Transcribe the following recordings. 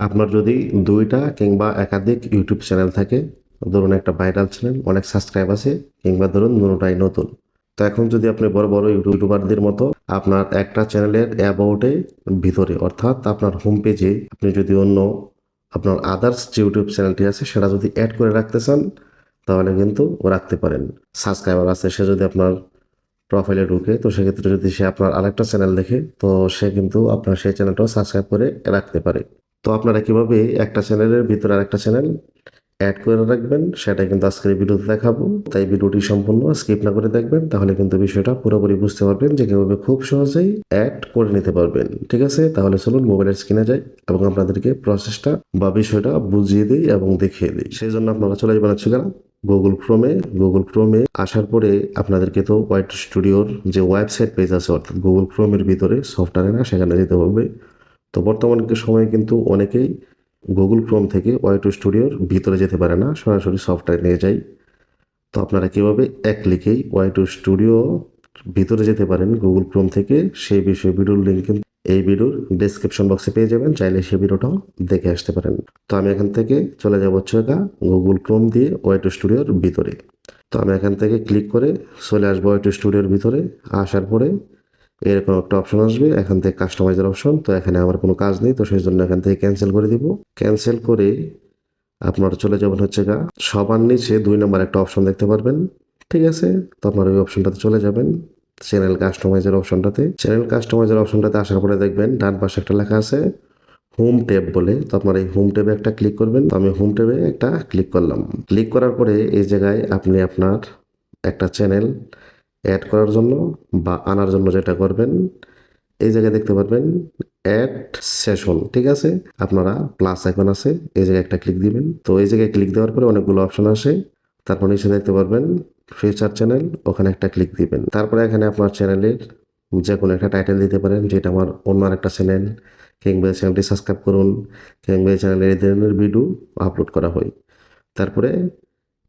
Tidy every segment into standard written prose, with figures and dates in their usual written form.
আপনার যদি ২টা কিংবা একাধিক ইউটিউব চ্যানেল থাকে, ধরুন একটা ভাইরাল চ্যানেল, অনেক সাবস্ক্রাইব আছে, কিংবা ধরুন দুটোটাই নতুন। তো এখন যদি আপনি বড় বড় ইউটিউবারদের মতো আপনার একটা চ্যানেলের অ্যাবাউটে ভিতরে অর্থাৎ আপনার হোম পেজে আপনি যদি অন্য আপনার আদার্স যে ইউটিউব চ্যানেলটি আছে সেটা যদি অ্যাড করে রাখতে চান, তাহলে কিন্তু রাখতে পারেন। সাবস্ক্রাইবার আছে, সে যদি আপনার প্রোফাইলে ঢুকে, তো সেক্ষেত্রে যদি সে আপনার আরেকটা চ্যানেল দেখে, তো সে কিন্তু আপনার সেই চ্যানেলটাও সাবস্ক্রাইব করে রাখতে পারে। তো আপনারা কিভাবে একটা চ্যানেলের ভিতরে আরেকটা চ্যানেল অ্যাড করে রাখবেন সেটা কিন্তু আজকের এই ভিডিওতে দেখাবো। তাই ভিডিওটি সম্পূর্ণ স্কিপ না করে দেখবেন, তাহলে কিন্তু বিষয়টা পুরোপুরি বুঝতে পারবেন যে কিভাবে খুব সহজেই অ্যাড করে নিতে পারবেন। ঠিক আছে, তাহলে চলুন মোবাইলের স্ক্রিনে যাই এবং আপনাদেরকে প্রসেসটা বা বিষয়টা বুঝিয়ে দিই এবং দেখিয়ে দিই। সেই জন্য আপনারা চলে যাবেন হচ্ছে গুগল ক্রোমে আসার পরে আপনাদেরকে তো ওয়াইটি স্টুডিওর যে ওয়েবসাইট পেজ আছে অর্থাৎ গুগল ক্রোমের ভিতরে সফটওয়্যারে না, সেখানে যেতে হবে। তো বর্তমান সময়ে কিন্তু অনেকেই গুগল ক্রোম থেকে ওয়াইটি স্টুডিওর ভিতরে যেতে পারে না, সরাসরি সফটওয়্যার নিয়ে যায়। তো আপনারা কীভাবে এক ক্লিকেই ওয়াইটি স্টুডিও ভিতরে যেতে পারেন গুগল ক্রোম থেকে, সেই বিষয়ে ভিডিওর লিঙ্ক কিন্তু এই ভিডিওর ডেসক্রিপশন বক্সে পেয়ে যাবেন, চাইলে সেই ভিডিওটাও দেখে আসতে পারেন। তো আমি এখান থেকে চলে যাব হচ্ছে গুগল ক্রোম দিয়ে ওয়াইটি স্টুডিওর ভিতরে। তো আমি এখান থেকে ক্লিক করে চলে আসবো ওয়াইটি স্টুডিওর ভিতরে। আসার পরে এরকম একটা অপশন আসবে, এখান থেকে কাস্টমাইজার অপশন। তো এখানে আমার কোনো কাজ নেই, তো সেই জন্য এখান থেকে ক্যান্সেল করে দিব। ক্যান্সেল করে আপনারা চলে যাবেন হচ্ছে সবার নিচে ২ নম্বর একটা অপশন দেখতে পারবেন। ঠিক আছে, তো আপনার ওই অপশনটাতে চলে যাবেন, চ্যানেল কাস্টমাইজার অপশনটাতে আসার পরে দেখবেন ডান পাশে একটা লেখা আছে হোম ট্যাব বলে। তো আপনার এই হোম ট্যাবে একটা ক্লিক করবেন। তো আমি হোম ট্যাবে একটা ক্লিক করলাম। ক্লিক করার পরে এই জায়গায় আপনি আপনার একটা চ্যানেল অ্যাড করার জন্য বা আনার জন্য যেটা করবেন, এই জায়গায় দেখতে পারবেন অ্যাড সেশন। ঠিক আছে, আপনারা প্লাস আইকন আছে, এই জায়গায় একটা ক্লিক দিবেন। তো এই জায়গায় ক্লিক দেওয়ার পরে অনেকগুলো অপশন আসে, তারপর নিচে দেখতে পারবেন ফিচার চ্যানেল, ওখানে একটা ক্লিক দিবেন। তারপরে এখানে আপনার চ্যানেলের যে কোনো একটা টাইটেল দিতে পারেন, যেটা আমার অন্য আরেকটা চ্যানেল, কিংবা চ্যানেলটি সাবস্ক্রাইব করুন, কিংবা এই চ্যানেলে এই ধরনের ভিডিও আপলোড করা হয়। তারপরে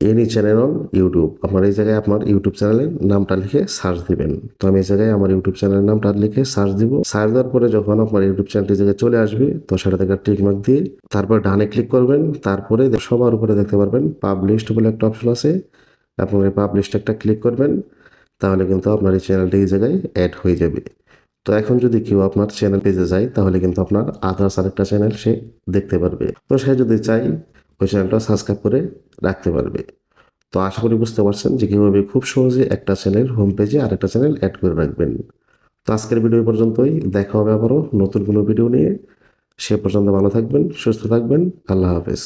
এনি চ্যানেল অন ইউটিউব, আপনার এই জায়গায় আপনার ইউটিউব চ্যানেলের নামটা লিখে সার্চ দিবেন। তো আমি এই জায়গায় আমার ইউটিউব চ্যানেলের নামটা লিখে সার্চ দিব। সার্চ দেওয়ার পরে যখন আপনার ইউটিউব চ্যানেলটি জায়গায় চলে আসবে, তো সেটা থেকে টিক মার্ক দিয়ে তারপর ডানে ক্লিক করবেন। তারপরে সবার উপরে দেখতে পারবেন পাবলিশড বলে একটা অপশন আছে, আপনার এই পাবলিশড একটা ক্লিক করবেন। তাহলে কিন্তু আপনার এই চ্যানেলটি এই জায়গায় অ্যাড হয়ে যাবে। তো এখন যদি কেউ আপনার চ্যানেল পেজে যায়, তাহলে কিন্তু আপনার আদার্স আরেকটা চ্যানেল সে দেখতে পারবে। তো সে যদি চাই ওই চ্যানেলটা সাবস্ক্রাইব করে রাখতে পারবে। তো আশা করি বুঝতে পারছেন যে কীভাবে খুব সহজে একটা চ্যানেল হোম পেজে আরেকটা চ্যানেল অ্যাড করে রাখবেন। তো আজকের ভিডিও পর্যন্তই, দেখা হবে আবারও নতুন কোনো ভিডিও নিয়ে। সে পর্যন্ত ভালো থাকবেন, সুস্থ থাকবেন। আল্লাহ হাফেজ।